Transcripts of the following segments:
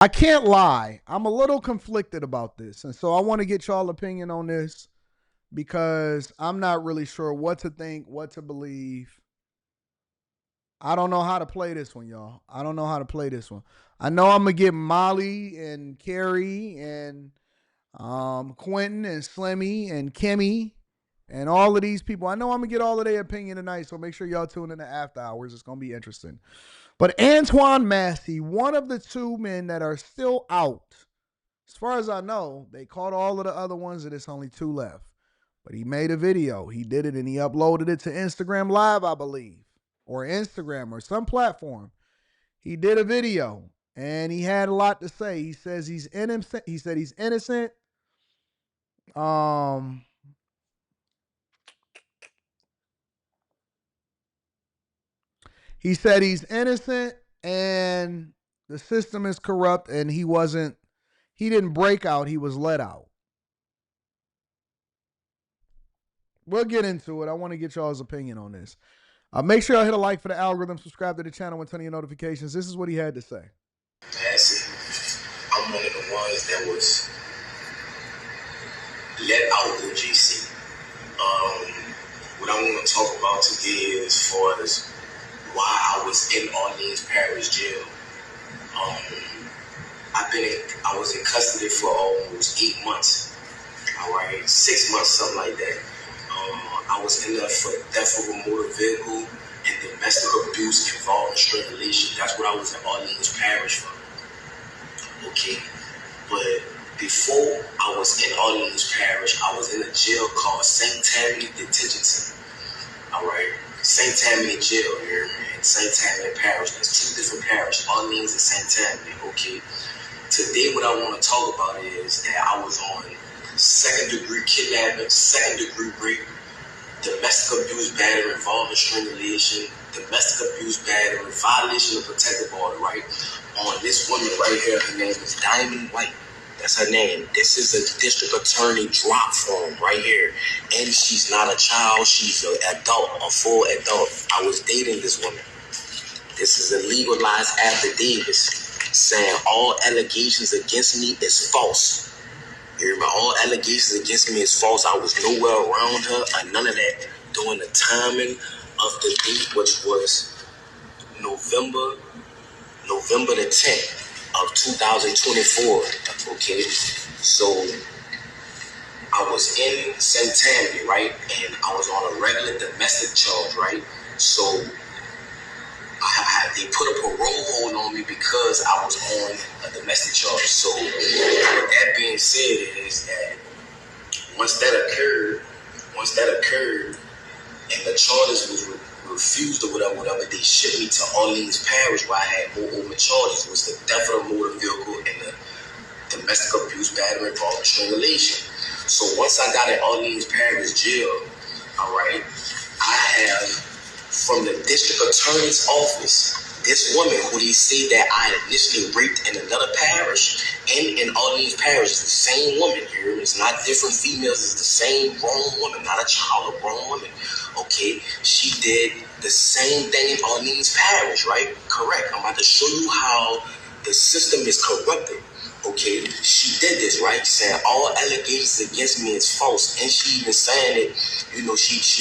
I can't lie. I'm a little conflicted about this. And so I want to get y'all opinion on this because I'm not really sure what to think, what to believe. I don't know how to play this one, y'all. I don't know how to play this one. I know I'm gonna get Molly and Carrie and Quentin and Slimmy and Kimmy and all of these people. I know I'm gonna get all of their opinion tonight, so make sure y'all tune in to After Hours. It's gonna be interesting. But Antoine Massey, one of the two men that are still out, as far as I know, they caught all of the other ones, and it's only two left. But he made a video. He did it and he uploaded it to Instagram Live, I believe, or Instagram or some platform. He did a video and he had a lot to say. He says he's innocent. He said he's innocent. Um, he said he's innocent and the system is corrupt and he didn't break out, he was let out. We'll get into it. I want to get y'all's opinion on this. Make sure y'all hit a like for the algorithm, subscribe to the channel, and turn on your notifications. This is what he had to say. Massey, I'm one of the ones that was let out of GC. What I want to talk about today is as far as why I was in Orleans Parish Jail. I was in custody for almost 8 months. All right, 6 months, something like that. I was in there for theft of a motor vehicle and domestic abuse involving strangulation. That's what I was in Orleans Parish for. Okay, but before I was in Orleans Parish, I was in a jail called St. Tammany Detention Center. All right, St. Tammany Jail here in St. Tammany Parish. There's two different parishes, Orleans and St. Tammany. Okay, today what I want to talk about is that I was on second-degree kidnapping, second-degree rape, domestic abuse, battery involving strangulation, domestic abuse, battery, violation of protective order, right? On this woman right here, her name is Diamond White. That's her name. This is a district attorney drop form right here. And she's not a child, she's an adult, a full adult. I was dating this woman. This is a legalized affidavit saying all allegations against me is false. All allegations against me is false. I was nowhere around her or none of that during the timing of the date, which was November the 10th of 2024. Okay, so I was in St. Tammany, right, and I was on a regular domestic charge, right. So they put a parole hold on me because I was on a domestic charge. So that being said, is that once that occurred, and the charges was refused or whatever, they shipped me to Orleans Parish where I had more open charges. It was the theft of a motor vehicle and the domestic abuse, battery, involving strangulation. So once I got in Orleans Parish Jail, all right, I have from the district attorney's office, this woman who they say that I initially raped in another parish and in Orleans Parish is the same woman here. It's not different females, it's the same grown woman, not a child, a grown woman. Okay, she did the same thing in Orleans Parish, right? Correct. I'm about to show you how the system is corrupted. Okay, she did this, right? Saying all allegations against me is false. And she even saying it, she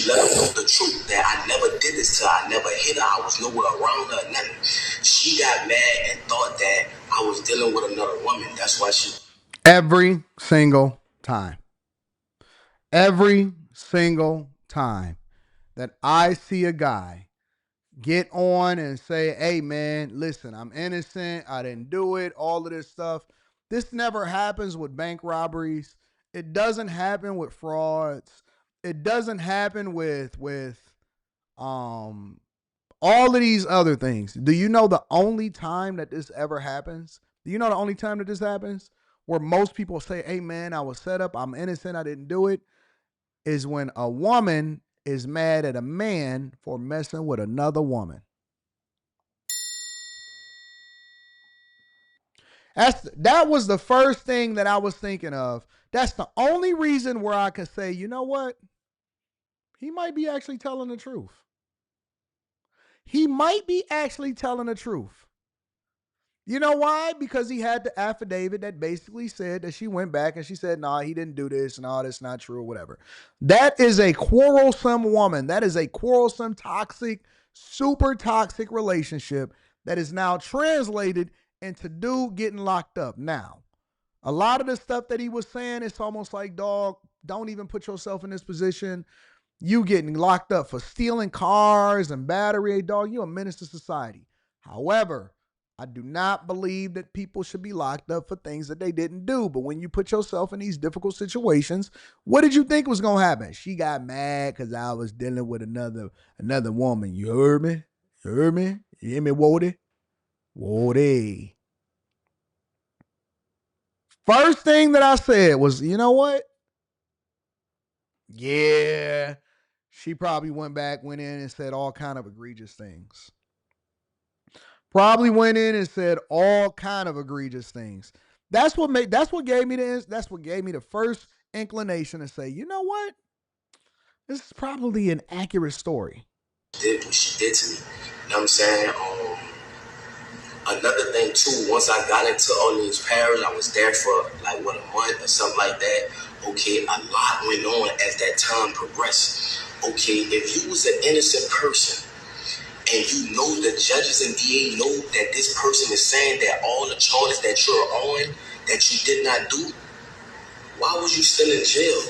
let them know the truth, that I never did this to her. I never hit her. I was nowhere around her, nothing. She got mad and thought that I was dealing with another woman. That's why she... Every single time. Every single time that I see a guy get on and say, hey, man, listen, I'm innocent. I didn't do it. All of this stuff. This never happens with bank robberies. It doesn't happen with frauds. It doesn't happen with all of these other things. Do you know the only time that this ever happens? Do you know the only time that this happens? Where most people say, hey, man, I was set up. I'm innocent. I didn't do it. Is when a woman is mad at a man for messing with another woman. That was the first thing that I was thinking of. That's the only reason where I could say, you know what? He might be actually telling the truth. He might be actually telling the truth. You know why? Because he had the affidavit that basically said that she went back and she said, nah, he didn't do this and all that's not true or whatever. That is a quarrelsome woman. That is a quarrelsome, toxic, super toxic relationship that is now translated into dude getting locked up. Now, a lot of the stuff that he was saying, it's almost like, dog, don't even put yourself in this position. You getting locked up for stealing cars and battery, dog. You a menace to society. However, I do not believe that people should be locked up for things that they didn't do. But when you put yourself in these difficult situations, what did you think was going to happen? She got mad because I was dealing with another woman. You heard me? You heard me? You hear me, Wody? Wody. First thing that I said was, you know what? Yeah. She probably went in and said all kind of egregious things. Probably went in and said all kind of egregious things. That's what gave me the first inclination to say, you know what? This is probably an accurate story. Did what she did to me. You know what I'm saying? Another thing too, once I got into Orleans Parish, I was there for like a month or something like that. Okay, a lot went on as that time progressed. Okay, if you was an innocent person and you know the judges and DA know that this person is saying that all the charges that you're on that you did not do, why was you still in jail?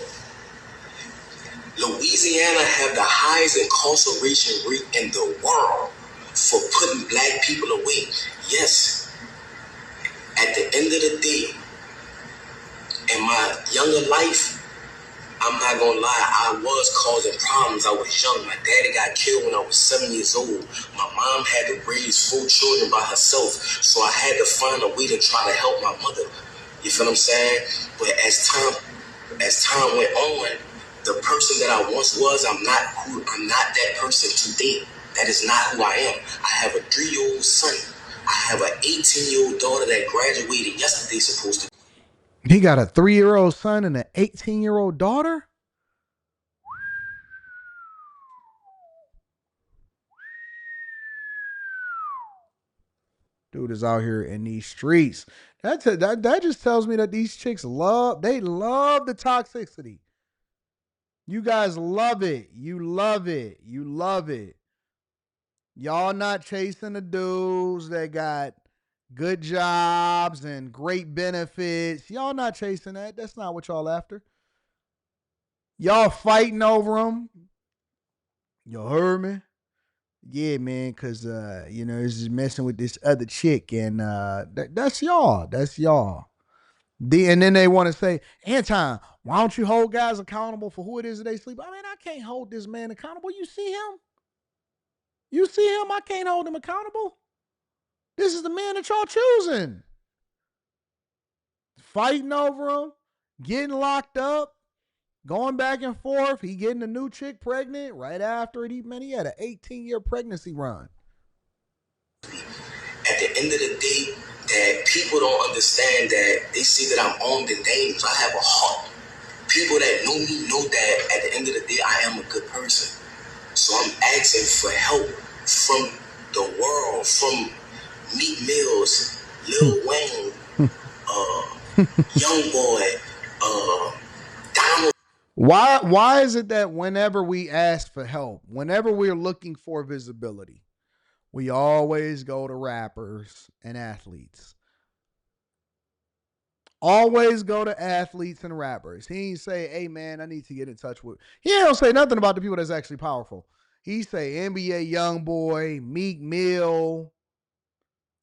Louisiana have the highest incarceration rate in the world for putting black people away. Yes, at the end of the day, in my younger life, I'm not gonna lie, I was causing problems. I was young. My daddy got killed when I was 7 years old. My mom had to raise 4 children by herself, so I had to find a way to try to help my mother. You feel what I'm saying? But as time went on, the person that I once was, I'm not that person today. That is not who I am. I have a 3-year-old son. I have an 18-year-old daughter that graduated yesterday, supposed to. He got a 3-year-old son and an 18-year-old daughter? Dude is out here in these streets. That just tells me that these chicks love the toxicity. You guys love it. You love it. You love it. Y'all not chasing the dudes that got good jobs and great benefits. Y'all not chasing that. That's not what y'all after. Y'all fighting over them. You heard me? Yeah, man, because, it's just messing with this other chick. And that's y'all. That's y'all. And then they want to say, Anton, why don't you hold guys accountable for who it is that they sleep? I mean, I can't hold this man accountable. You see him? You see him? I can't hold him accountable. This is the man that y'all choosing. Fighting over him, getting locked up, going back and forth. He getting a new chick pregnant right after it. He had an 18-year pregnancy run. At the end of the day, that people don't understand that they see that I'm armed and dangerous. I have a heart. People that know me know that at the end of the day, I am a good person. So I'm asking for help from the world, from Meek Mills, Lil Wayne, Young Boy, Donald. Why is it that whenever we ask for help, whenever we're looking for visibility, we always go to rappers and athletes? Always go to athletes and rappers. He ain't say, hey, man, I need to get in touch with. He don't say nothing about the people that's actually powerful. He say NBA Youngboy, Meek Mill,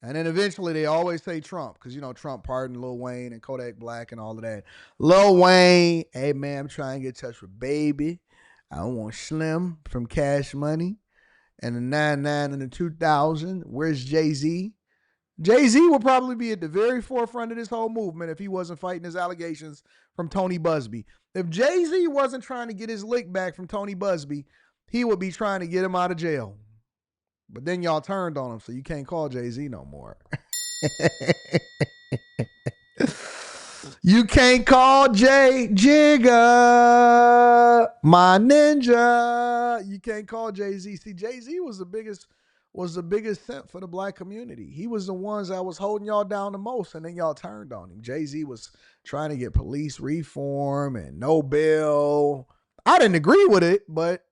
and then eventually they always say Trump because, Trump pardoned Lil Wayne and Kodak Black and all of that. Lil Wayne, hey, man, I'm trying to get in touch with Baby. I want Slim from Cash Money. And the 99 and the 2000, where's Jay-Z? Jay-Z would probably be at the very forefront of this whole movement if he wasn't fighting his allegations from Tony Busby. If Jay-Z wasn't trying to get his lick back from Tony Busby, he would be trying to get him out of jail. But then y'all turned on him, so you can't call Jay-Z no more. You can't call Jay Jigga, my ninja. You can't call Jay-Z. See, Jay-Z was was the biggest simp for the black community. He was the ones that was holding y'all down the most, and then y'all turned on him. Jay-Z was trying to get police reform and no bail. I didn't agree with it, but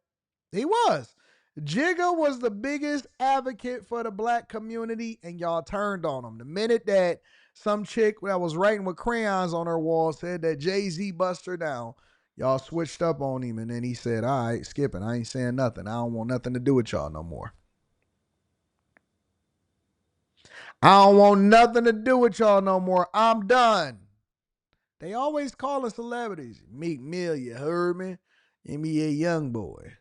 he was. Jigga was the biggest advocate for the black community, and y'all turned on him. The minute that some chick that was writing with crayons on her wall said that Jay-Z bust her down, y'all switched up on him, and then he said, all right, skipping. I ain't saying nothing. I don't want nothing to do with y'all no more. I don't want nothing to do with y'all no more. I'm done. They always calling celebrities. Meek Mill, you heard me? Give me a young boy.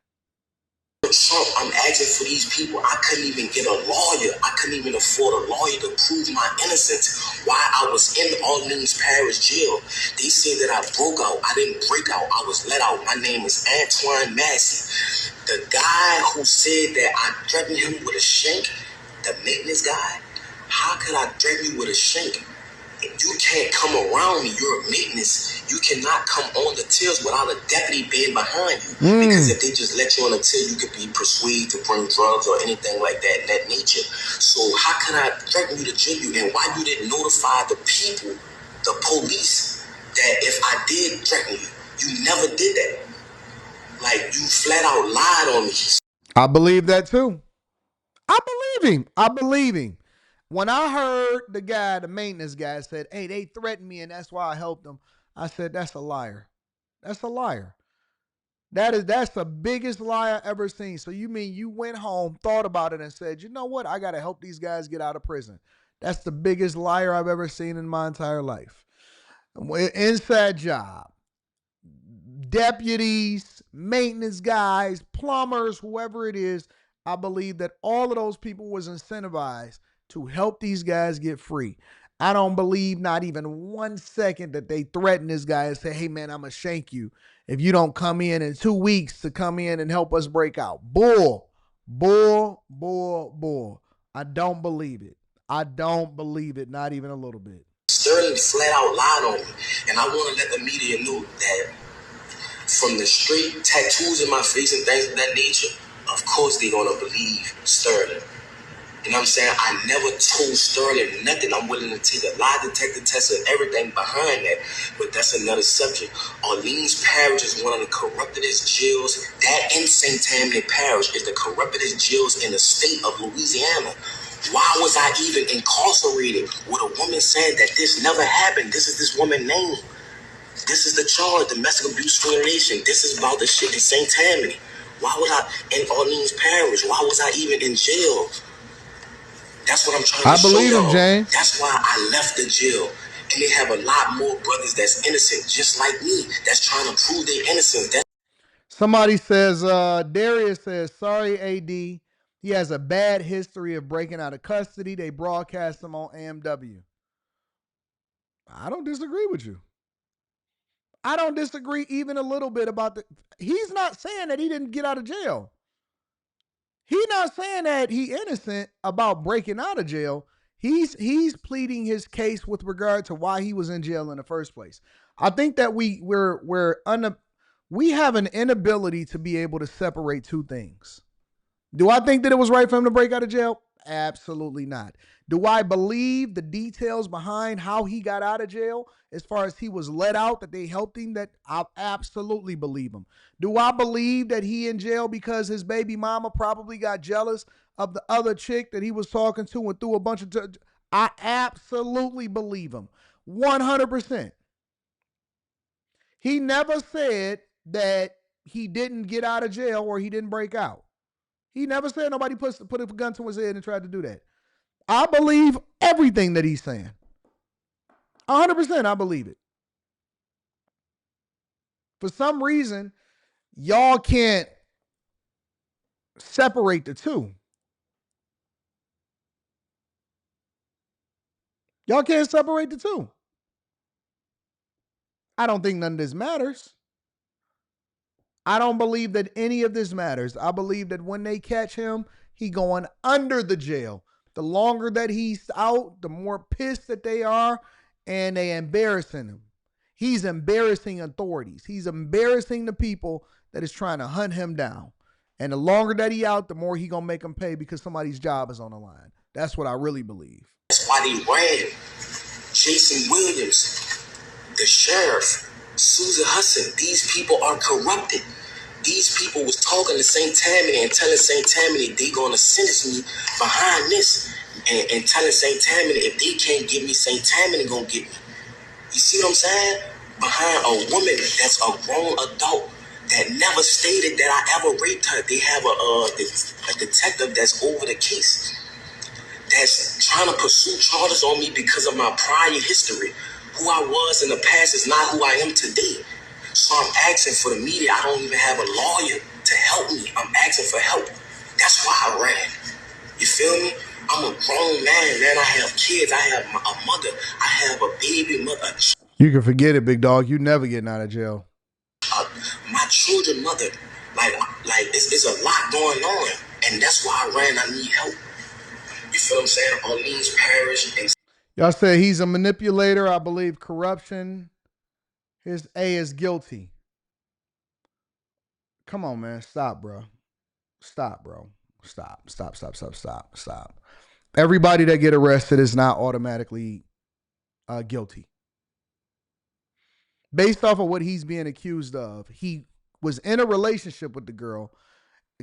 Trump, I'm asking for these people. I couldn't even get a lawyer. I couldn't even afford a lawyer to prove my innocence while I was in Orleans Parish jail. They said that I broke out. I didn't break out. I was let out. My name is Antoine Massey. The guy who said that I threatened him with a shank, the maintenance guy, how could I threaten you with a shank? You can't come around me. You're a maintenance. You cannot come on the tills without a deputy being behind you. Because if they just let you on the till, you could be persuaded to bring drugs or anything like that in that nature. So how can I threaten you to jail you? And why you didn't notify the people, the police, that if I did threaten you, you never did that. Like, you flat out lied on me. I believe that too. I believe him. When I heard the guy, the maintenance guy, said, hey, they threatened me and that's why I helped them, I said, that's a liar. That's a liar. That's the biggest lie I ever seen. So you mean you went home, thought about it, and said, you know what? I got to help these guys get out of prison. That's the biggest liar I've ever seen in my entire life. Inside job. Deputies, maintenance guys, plumbers, whoever it is, I believe that all of those people was incentivized to help these guys get free. I don't believe not even 1 second that they threatened this guy and say, hey man, I'm going to shank you if you don't come in 2 weeks to come in and help us break out. Bull. I don't believe it. I don't believe it, not even a little bit. Sterling flat out lied on me. And I want to let the media know that from the straight tattoos in my face and things of that nature, of course they're going to believe Sterling. You know what I'm saying? I never told Sterling nothing. I'm willing to take a lie detector test and everything behind that. But that's another subject. Orleans Parish is one of the corruptedest jails. That in St. Tammany Parish is the corruptedest jails in the state of Louisiana. Why was I even incarcerated with a woman saying that this never happened? This is this woman's name. This is the charge, domestic abuse discrimination. This is about the shit in St. Tammany. Why was I in Orleans Parish? Why was I even in jail? That's what I'm trying to show y'all. I believe him, James. That's why I left the jail. And they have a lot more brothers that's innocent, just like me, that's trying to prove their innocence. Somebody says, Darius says, sorry, AD. He has a bad history of breaking out of custody. They broadcast him on AMW. I don't disagree with you. I don't disagree even a little bit about he's not saying that he didn't get out of jail. He's not saying that he's innocent about breaking out of jail. He's pleading his case with regard to why he was in jail in the first place. I think that we have an inability to be able to separate two things. Do I think that it was right for him to break out of jail? Absolutely not. Do I believe the details behind how he got out of jail as far as he was let out, that they helped him? That I absolutely believe him. Do I believe that he in jail because his baby mama probably got jealous of the other chick that he was talking to and threw a bunch of... I absolutely believe him. 100%. He never said that he didn't get out of jail or he didn't break out. He never said nobody put a gun to his head and tried to do that. I believe everything that he's saying. 100% I believe it. For some reason, y'all can't separate the two. Y'all can't separate the two. I don't think none of this matters. I don't believe that any of this matters. I believe that when they catch him, he going under the jail. The longer that he's out, the more pissed that they are, and they embarrassing him. He's embarrassing authorities. He's embarrassing the people that is trying to hunt him down. And the longer that he out, the more he gonna make them pay because somebody's job is on the line. That's what I really believe. That's why they ran. Jason Williams, the sheriff, Susan Hudson, these people are corrupted. These people was talking to St. Tammany and telling St. Tammany they gonna sentence me behind this, and telling St. Tammany if they can't give me, St. Tammany gonna get me. You see what I'm saying? Behind a woman that's a grown adult that never stated that I ever raped her. They have a detective that's over the case, that's trying to pursue charges on me because of my prior history. Who I was in the past is not who I am today. So I'm asking for the media. I don't even have a lawyer to help me. I'm asking for help. That's why I ran. You feel me? I'm a grown man. I have kids. I have a mother. I have a baby mother. You can forget it, big dog. You never getting out of jail. My children mother. Like it's a lot going on. And that's why I ran. I need help. You feel what I'm saying? Orleans Parish. And y'all say he's a manipulator. I believe corruption. His A is guilty. Come on, man. Stop, bro. Stop, bro. Stop. Everybody that get arrested is not automatically guilty. Based off of what he's being accused of, he was in a relationship with the girl,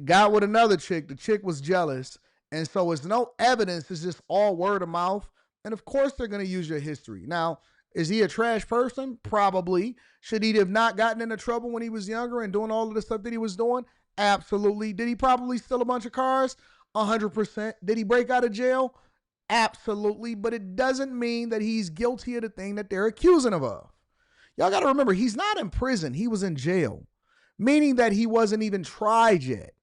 got with another chick. The chick was jealous. And so it's no evidence. It's just all word of mouth. And of course, they're going to use your history. Now, is he a trash person? Probably. Should he have not gotten into trouble when he was younger and doing all of the stuff that he was doing? Absolutely. Did he probably steal a bunch of cars? 100%. Did he break out of jail? Absolutely. But it doesn't mean that he's guilty of the thing that they're accusing him of. Y'all got to remember, he's not in prison. He was in jail, meaning that he wasn't even tried yet.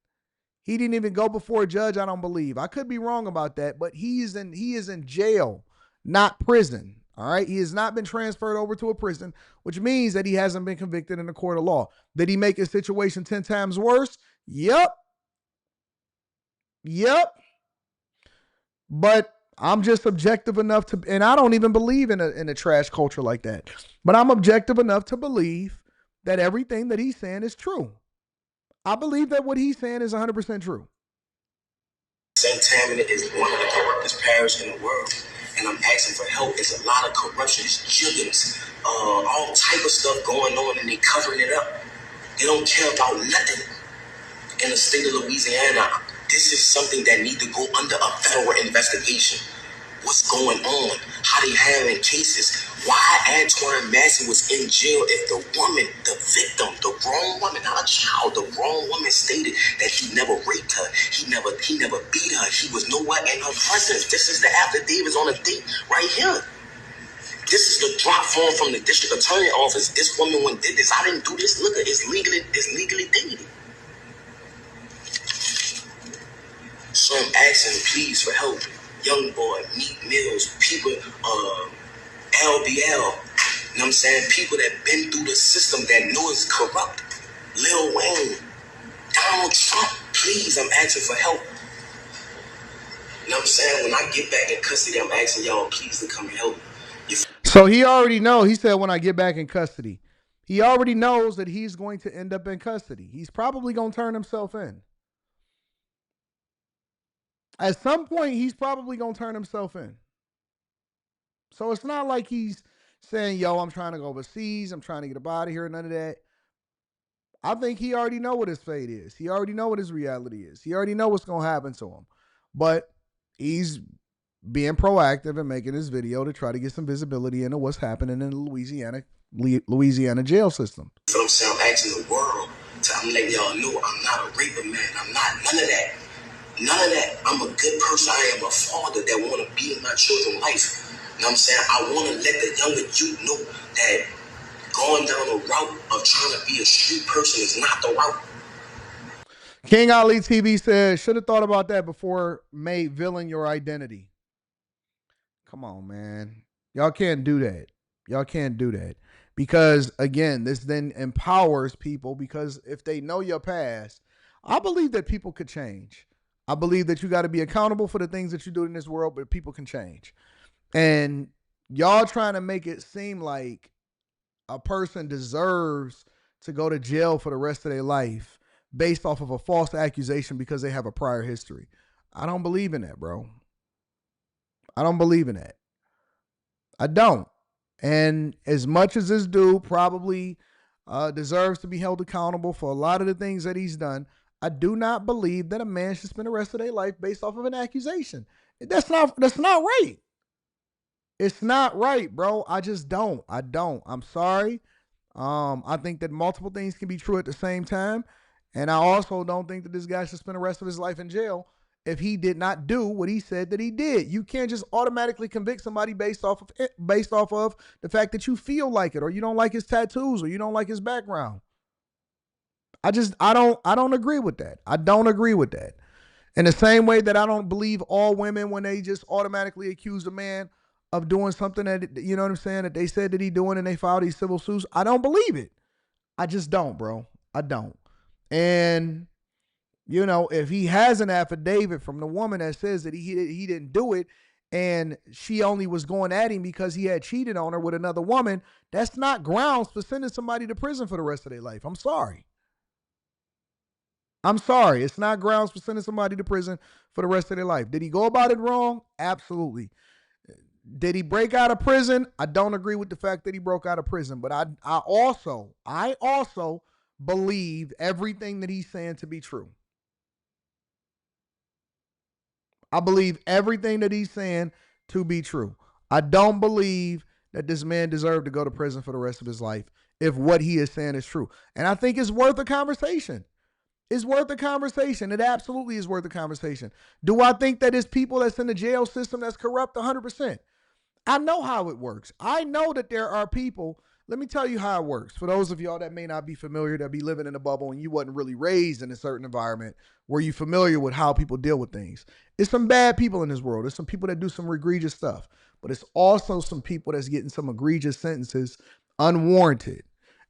He didn't even go before a judge, I don't believe. I could be wrong about that, but he is in jail, not prison. All right. He has not been transferred over to a prison, which means that he hasn't been convicted in a court of law. Did he make his situation 10 times worse? Yep. But I'm just objective enough to, and I don't even believe in a trash culture like that, but I'm objective enough to believe that everything that he's saying is true. I believe that what he's saying is 100% true. St. Tammany is one of the corruptest parishes in the world, and I'm asking for help. There's a lot of corruption, jiggins, all type of stuff going on, and they covering it up. They don't care about nothing in the state of Louisiana. This is something that needs to go under a federal investigation. What's going on? How they handling cases? Why Antoine Massey was in jail if the woman, the victim, the grown woman, not a child, the grown woman stated that he never raped her, he never beat her, he was nowhere in her presence. This is the affidavits on the date right here. This is the drop form from the district attorney office. This woman went did this. I didn't do this. Look, it's legally dated. So I'm asking, please, for help. Young boy, Meek Mills, people, LBL, you know what I'm saying? People that been through the system that know it's corrupt. Lil Wayne, Donald Trump, please, I'm asking for help. You know what I'm saying? When I get back in custody, I'm asking y'all, please, to come and help me. So he already knows. He said, when I get back in custody, he already knows that he's going to end up in custody. He's probably going to turn himself in. At some point, he's probably going to turn himself in. So it's not like he's saying, yo, I'm trying to go overseas. I'm trying to get up out of here. None of that. I think he already know what his fate is. He already know what his reality is. He already know what's going to happen to him. But he's being proactive and making this video to try to get some visibility into what's happening in the Louisiana jail system. So I'm asking the world. I'm letting y'all know I'm not a raper, man. I'm not none of that. None of that. I'm a good person. I am a father that want to be in my children's life. You know what I'm saying? I want to let the younger youth know that going down the route of trying to be a street person is not the route. King Ali TV says, should have thought about that before made villain your identity. Come on, man. Y'all can't do that. Y'all can't do that. Because, again, this then empowers people, because if they know your past, I believe that people could change. I believe that you got to be accountable for the things that you do in this world, but people can change. And y'all trying to make it seem like a person deserves to go to jail for the rest of their life based off of a false accusation because they have a prior history. I don't believe in that, bro. I don't believe in that. I don't. And as much as this dude probably deserves to be held accountable for a lot of the things that he's done, I do not believe that a man should spend the rest of their life based off of an accusation. That's not right. It's not right, bro. I just don't. I don't. I'm sorry. I think that multiple things can be true at the same time. And I also don't think that this guy should spend the rest of his life in jail if he did not do what he said that he did. You can't just automatically convict somebody based off of the fact that you feel like it, or you don't like his tattoos, or you don't like his background. I don't agree with that. I don't agree with that. In the same way that I don't believe all women when they just automatically accuse a man of doing something that, you know what I'm saying, that they said that he doing and they filed these civil suits. I don't believe it. I just don't, bro. I don't. And, you know, if he has an affidavit from the woman that says that he didn't do it and she only was going at him because he had cheated on her with another woman, that's not grounds for sending somebody to prison for the rest of their life. I'm sorry. It's not grounds for sending somebody to prison for the rest of their life. Did he go about it wrong? Absolutely. Did he break out of prison? I don't agree with the fact that he broke out of prison, but I also believe everything that he's saying to be true. I believe everything that he's saying to be true. I don't believe that this man deserved to go to prison for the rest of his life if what he is saying is true. And I think it's worth a conversation. It's worth a conversation. It absolutely is worth a conversation. Do I think that it's people that's in the jail system that's corrupt? 100%. I know how it works. I know that there are people. Let me tell you how it works. For those of y'all that may not be familiar, that be living in a bubble and you wasn't really raised in a certain environment where you're familiar with how people deal with things. It's some bad people in this world. There's some people that do some egregious stuff, but it's also some people that's getting some egregious sentences unwarranted.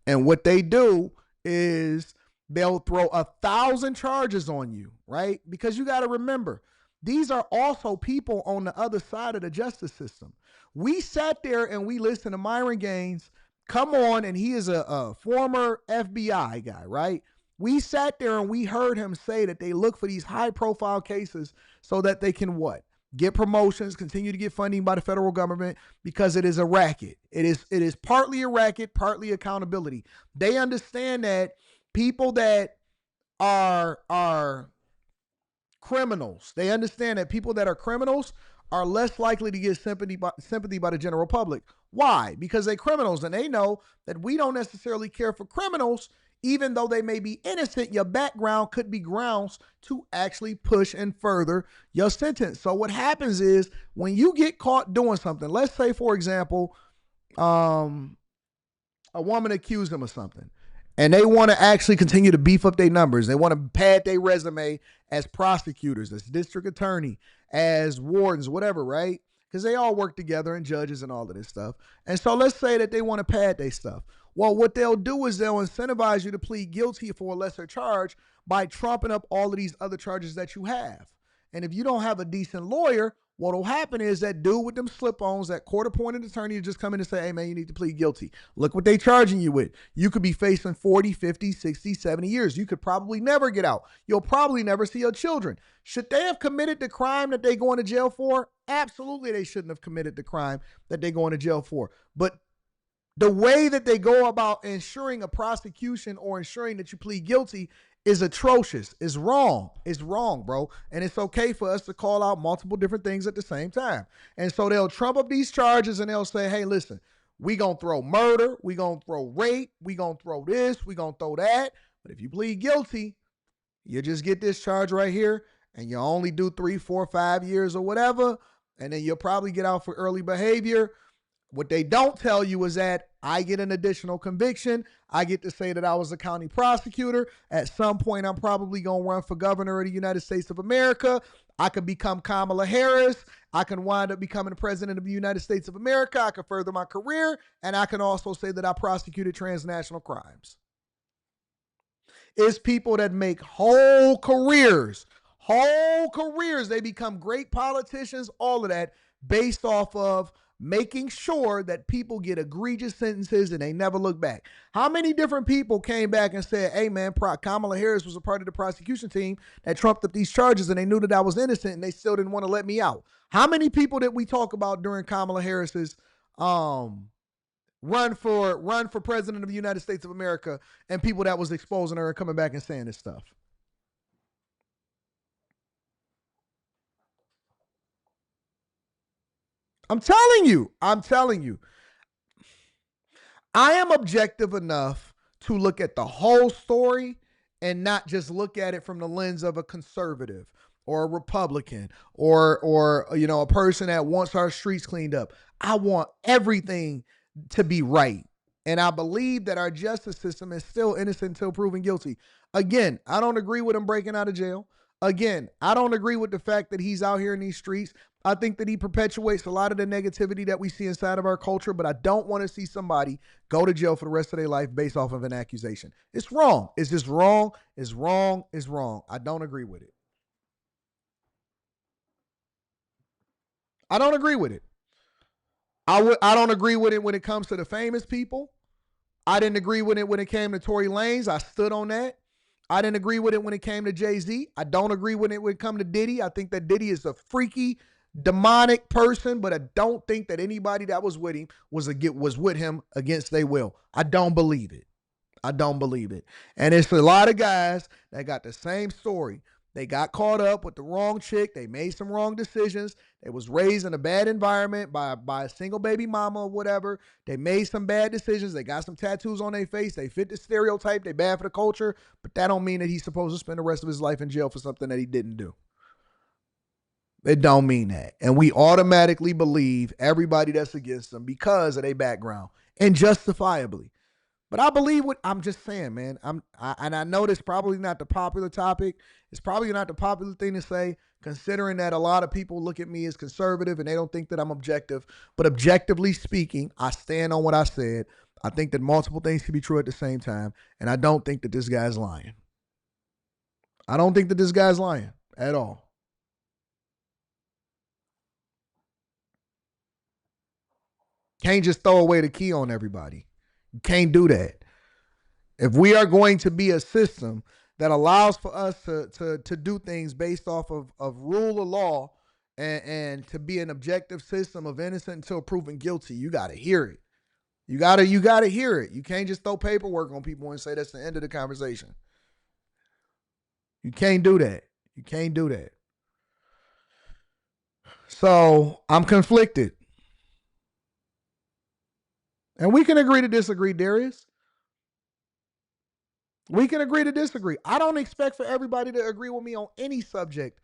And what they do is they'll throw 1,000 charges on you, right? Because you got to remember, these are also people on the other side of the justice system. We sat there and we listened to Myron Gaines come on, and he is a former FBI guy, right? We sat there and we heard him say that they look for these high-profile cases so that they can what? Get promotions, continue to get funding by the federal government, because it is a racket. It is partly a racket, partly accountability. They understand that people that are criminals, they understand that people that are criminals are less likely to get sympathy by the general public. Why? Because they're criminals, and they know that we don't necessarily care for criminals. Even though they may be innocent, your background could be grounds to actually push and further your sentence. So what happens is when you get caught doing something, let's say, for example, a woman accused them of something, and they want to actually continue to beef up their numbers. They want to pad their resume as prosecutors, as district attorney, as wardens, whatever, right? Because they all work together, and judges and all of this stuff. And so let's say that they want to pad their stuff. Well, what they'll do is they'll incentivize you to plead guilty for a lesser charge by trumping up all of these other charges that you have. And if you don't have a decent lawyer, what'll happen is that dude with them slip-ons, that court-appointed attorney, will just come in and say, hey, man, you need to plead guilty. Look what they charging you with. You could be facing 40, 50, 60, 70 years. You could probably never get out. You'll probably never see your children. Should they have committed the crime that they're going to jail for? Absolutely, they shouldn't have committed the crime that they're going to jail for. But the way that they go about ensuring a prosecution or ensuring that you plead guilty is atrocious. It's wrong. It's wrong, bro. And it's okay for us to call out multiple different things at the same time. And so they'll trump up these charges and they'll say, hey, listen, we going to throw murder. We going to throw rape. We going to throw this. We going to throw that. But if you plead guilty, you just get this charge right here and you only do 3, 4, 5 years or whatever. And then you'll probably get out for early behavior. What they don't tell you is that I get an additional conviction. I get to say that I was a county prosecutor. At some point, I'm probably going to run for governor of the United States of America. I could become Kamala Harris. I can wind up becoming the president of the United States of America. I could further my career. And I can also say that I prosecuted transnational crimes. It's people that make whole careers. They become great politicians, all of that, based off of making sure that people get egregious sentences and they never look back. How many different people came back and said, hey, man, Kamala Harris was a part of the prosecution team that trumped up these charges and they knew that I was innocent and they still didn't want to let me out? How many people did we talk about during Kamala Harris's run for president of the United States of America and people that was exposing her and coming back and saying this stuff? I'm telling you. I am objective enough to look at the whole story and not just look at it from the lens of a conservative or a Republican or a person that wants our streets cleaned up. I want everything to be right. And I believe that our justice system is still innocent until proven guilty. Again, I don't agree with him breaking out of jail. Again, I don't agree with the fact that he's out here in these streets. I think that he perpetuates a lot of the negativity that we see inside of our culture, but I don't want to see somebody go to jail for the rest of their life based off of an accusation. It's wrong. It's just wrong. It's wrong. It's wrong. I don't agree with it. I don't agree with it. I don't agree with it when it comes to the famous people. I didn't agree with it when it came to Tory Lanez. I stood on that. I didn't agree with it when it came to Jay-Z. I don't agree with it when it comes to Diddy. I think that Diddy is a freaky, demonic person, but I don't think that anybody that was with him was with him against their will. I don't believe it. I don't believe it. And it's a lot of guys that got the same story. They got caught up with the wrong chick. They made some wrong decisions. They was raised in a bad environment by a single baby mama or whatever. They made some bad decisions. They got some tattoos on their face. They fit the stereotype. They bad for the culture. But that don't mean that he's supposed to spend the rest of his life in jail for something that he didn't do. It don't mean that. And we automatically believe everybody that's against them because of their background, and justifiably. But I believe what I'm just saying, man. I know this is probably not the popular topic. It's probably not the popular thing to say, considering that a lot of people look at me as conservative and they don't think that I'm objective. But objectively speaking, I stand on what I said. I think that multiple things can be true at the same time. And I don't think that this guy's lying. I don't think that this guy's lying at all. Can't just throw away the key on everybody. You can't do that. If we are going to be a system that allows for us to do things based off of rule of law and to be an objective system of innocent until proven guilty, you got to hear it. You got to hear it. You can't just throw paperwork on people and say that's the end of the conversation. You can't do that. You can't do that. So I'm conflicted. And we can agree to disagree, Darius. We can agree to disagree. I don't expect for everybody to agree with me on any subject.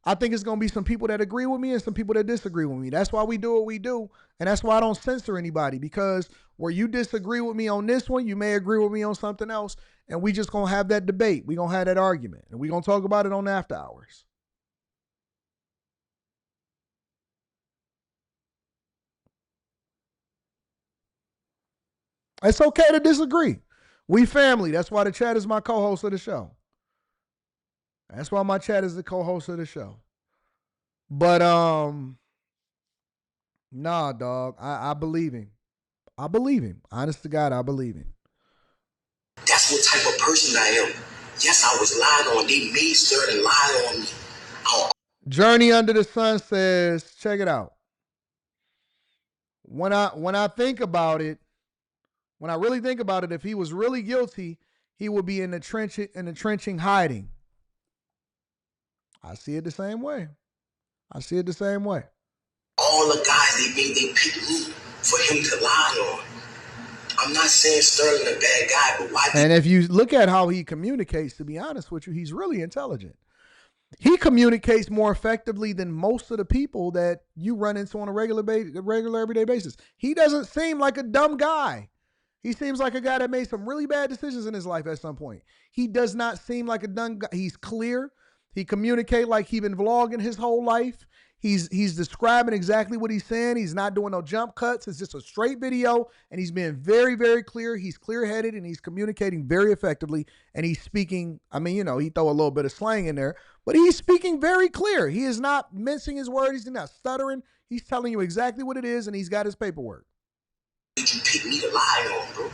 I think it's going to be some people that agree with me and some people that disagree with me. That's why we do what we do. And that's why I don't censor anybody, because where you disagree with me on this one, you may agree with me on something else. And we just going to have that debate. We're going to have that argument. And we're going to talk about it on after hours. It's okay to disagree. We family. That's why the chat is my co-host of the show. That's why my chat is the co-host of the show. But nah, dog. I believe him. I believe him. Honest to God, I believe him. That's what type of person I am. Yes, I was lied on. They made certain lie on me. Journey Under the Sun says, check it out. When I think about it, when I really think about it, if he was really guilty, he would be in the trenching hiding. I see it the same way. All the guys, they picked me for him to lie on. I'm not saying Sterling a bad guy, but why? And if you look at how he communicates, to be honest with you, he's really intelligent. He communicates more effectively than most of the people that you run into on a regular everyday basis. He doesn't seem like a dumb guy. He seems like a guy that made some really bad decisions in his life at some point. He does not seem like a dumb guy. He's clear. He communicates like he's been vlogging his whole life. He's describing exactly what he's saying. He's not doing no jump cuts. It's just a straight video, and he's being very, very clear. He's clear-headed, and he's communicating very effectively, and he's speaking, I mean, he throw a little bit of slang in there, but he's speaking very clear. He is not mincing his words. He's not stuttering. He's telling you exactly what it is, and he's got his paperwork. Did you pick me to lie on, bro?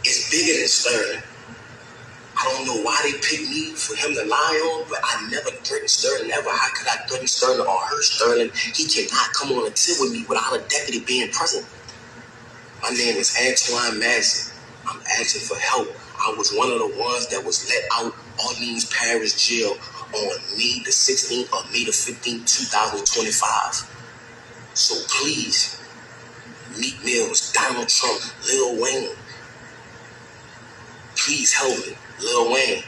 It's bigger than Sterling. I don't know why they picked me for him to lie on, but I never threatened Sterling ever. How could I threaten Sterling or hurt Sterling? He cannot come on a tip with me without a deputy being present. My name is Antoine Massey. I'm asking for help. I was one of the ones that was let out Orleans Parish Jail on May the 16th or May the 15th, 2025. So please, Meek Mills, Donald Trump, Lil Wayne, please help me. Lil Wayne,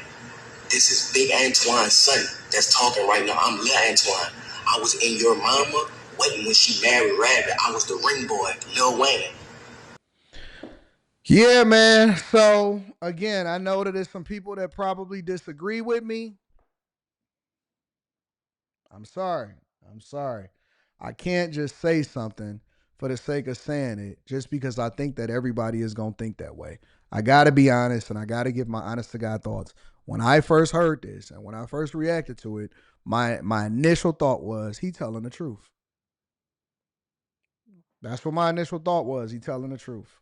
this is Big Antoine's son that's talking right now. I'm Lil Antoine. I was in your mama wedding when she married Rabbit. I was the ring boy, Lil Wayne. Yeah, man. So again, I know that there's some people that probably disagree with me. I'm sorry. I'm sorry. I can't just say something for the sake of saying it just because I think that everybody is going to think that way. I got to be honest and I got to give my honest to God thoughts. When I first heard this and when I first reacted to it, my initial thought was he telling the truth. That's what my initial thought was. He telling the truth.